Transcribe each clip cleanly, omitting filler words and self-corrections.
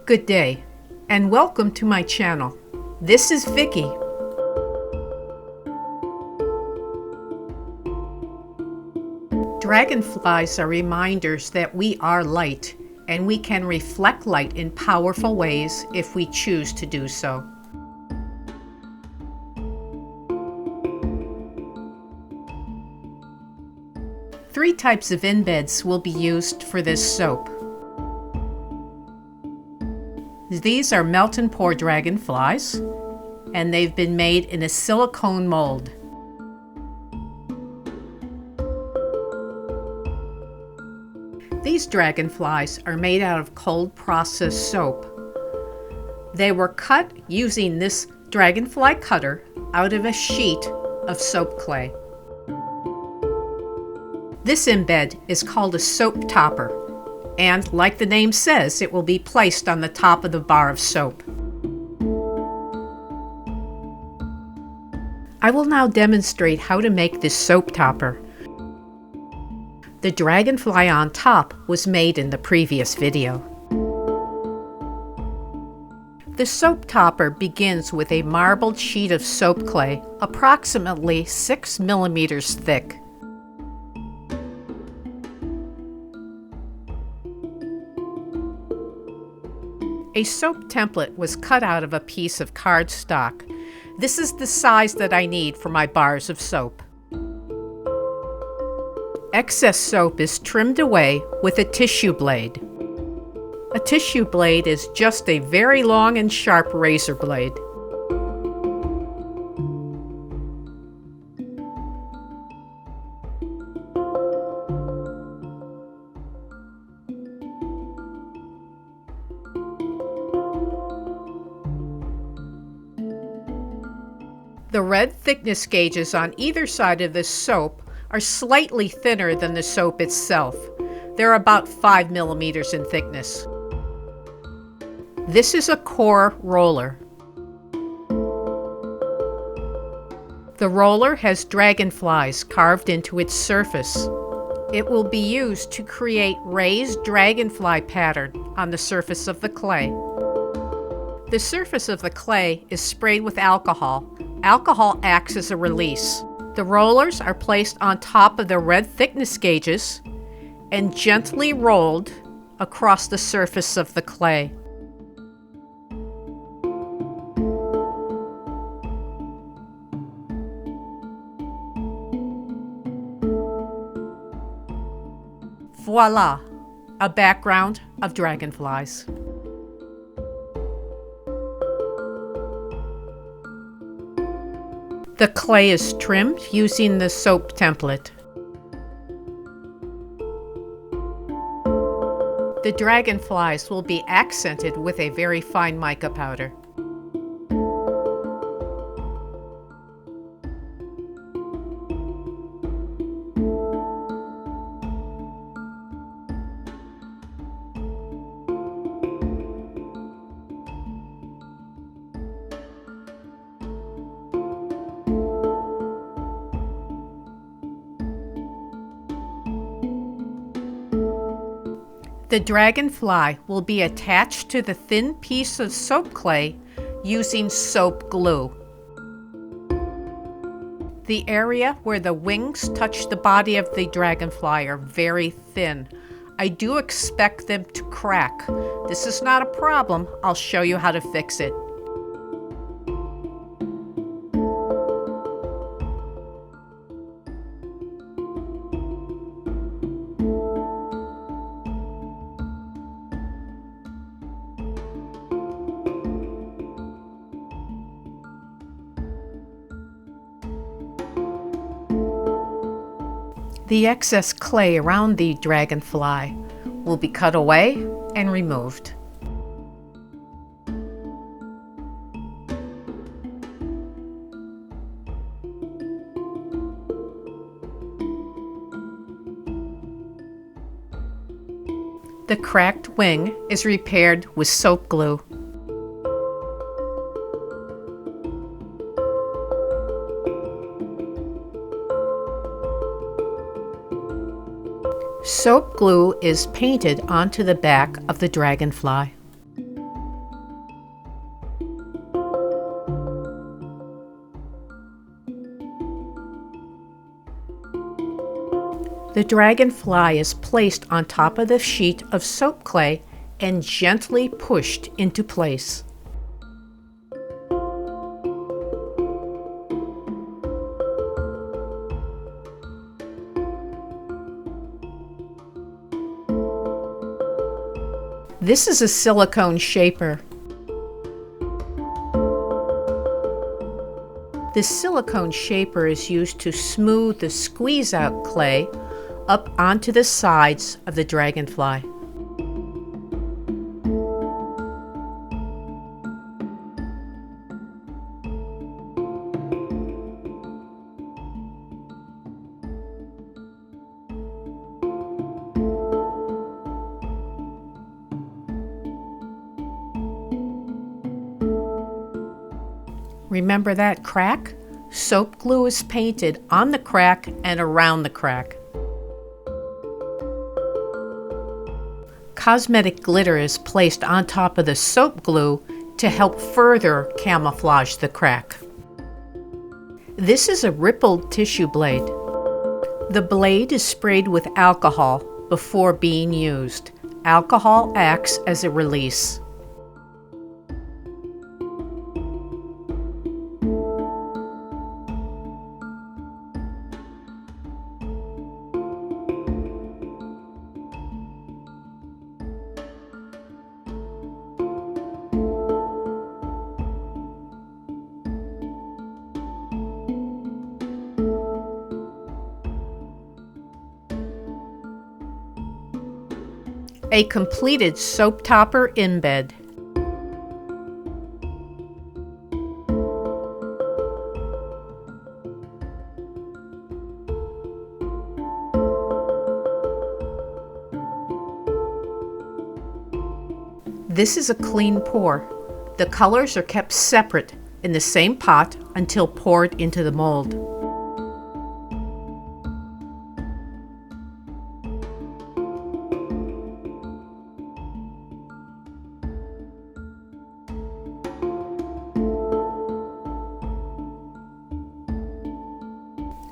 Good day, and welcome to my channel. This is Vicky. Dragonflies are reminders that we are light, and we can reflect light in powerful ways if we choose to do so. Three types of embeds will be used for this soap. These are melt and pour dragonflies, and they've been made in a silicone mold. These dragonflies are made out of cold processed soap. They were cut using this dragonfly cutter out of a sheet of soap clay. This embed is called a soap topper, and like the name says, it will be placed on the top of the bar of soap. I will now demonstrate how to make this soap topper. The dragonfly on top was made in the previous video. The soap topper begins with a marbled sheet of soap clay, approximately 6 millimeters thick. A soap template was cut out of a piece of cardstock. This is the size that I need for my bars of soap. Excess soap is trimmed away with a tissue blade. A tissue blade is just a very long and sharp razor blade. The red thickness gauges on either side of this soap are slightly thinner than the soap itself. They're about 5 millimeters in thickness. This is a core roller. The roller has dragonflies carved into its surface. It will be used to create raised dragonfly pattern on the surface of the clay. The surface of the clay is sprayed with alcohol. Alcohol acts as a release. The rollers are placed on top of the red thickness gauges and gently rolled across the surface of the clay. Voila! A background of dragonflies. The clay is trimmed using the soap template. The dragonflies will be accented with a very fine mica powder. The dragonfly will be attached to the thin piece of soap clay using soap glue. The area where the wings touch the body of the dragonfly are very thin. I do expect them to crack. This is not a problem. I'll show you how to fix it. The excess clay around the dragonfly will be cut away and removed. The cracked wing is repaired with soap glue. Soap glue is painted onto the back of the dragonfly. The dragonfly is placed on top of the sheet of soap clay and gently pushed into place. This is a silicone shaper. This silicone shaper is used to smooth the squeeze-out clay up onto the sides of the dragonfly. Remember that crack? Soap glue is painted on the crack and around the crack. Cosmetic glitter is placed on top of the soap glue to help further camouflage the crack. This is a rippled tissue blade. The blade is sprayed with alcohol before being used. Alcohol acts as a release. A completed soap topper embed. This is a clean pour. The colors are kept separate in the same pot until poured into the mold.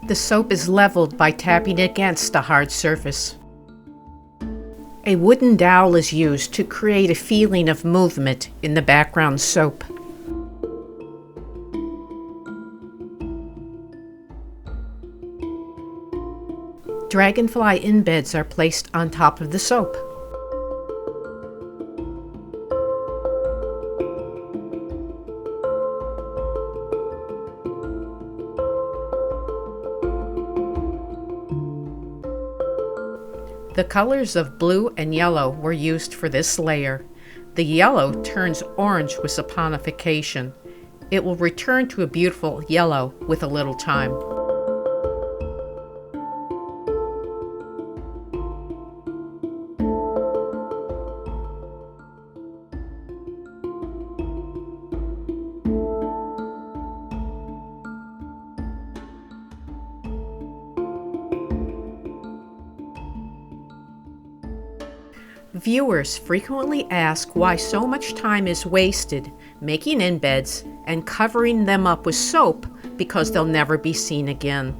The soap is leveled by tapping against a hard surface. A wooden dowel is used to create a feeling of movement in the background soap. Dragonfly embeds are placed on top of the soap. The colors of blue and yellow were used for this layer. The yellow turns orange with saponification. It will return to a beautiful yellow with a little time. Viewers frequently ask why so much time is wasted making embeds and covering them up with soap because they'll never be seen again.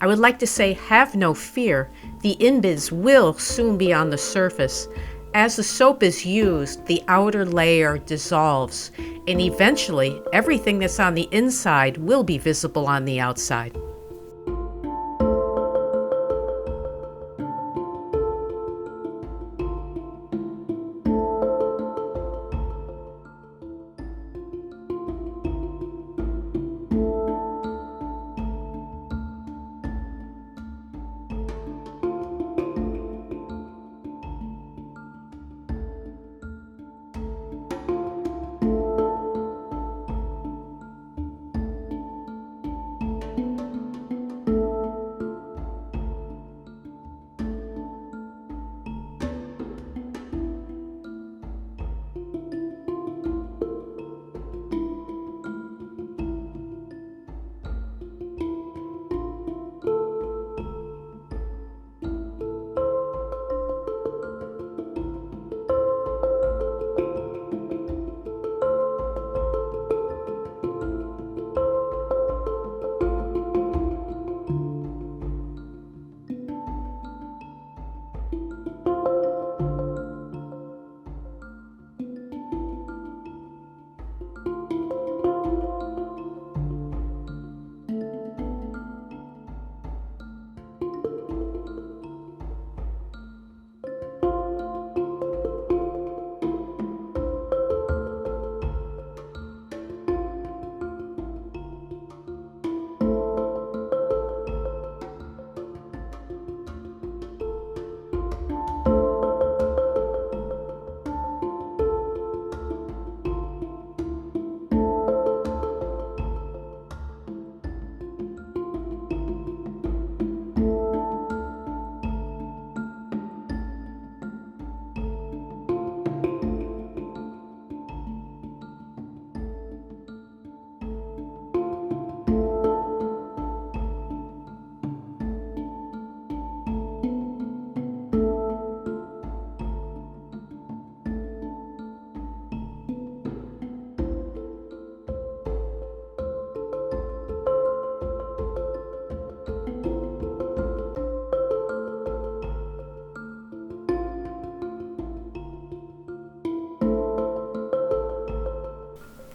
I would like to say have no fear, the embeds will soon be on the surface. As the soap is used, the outer layer dissolves, and eventually everything that's on the inside will be visible on the outside.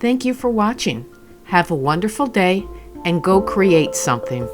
Thank you for watching. Have a wonderful day and go create something.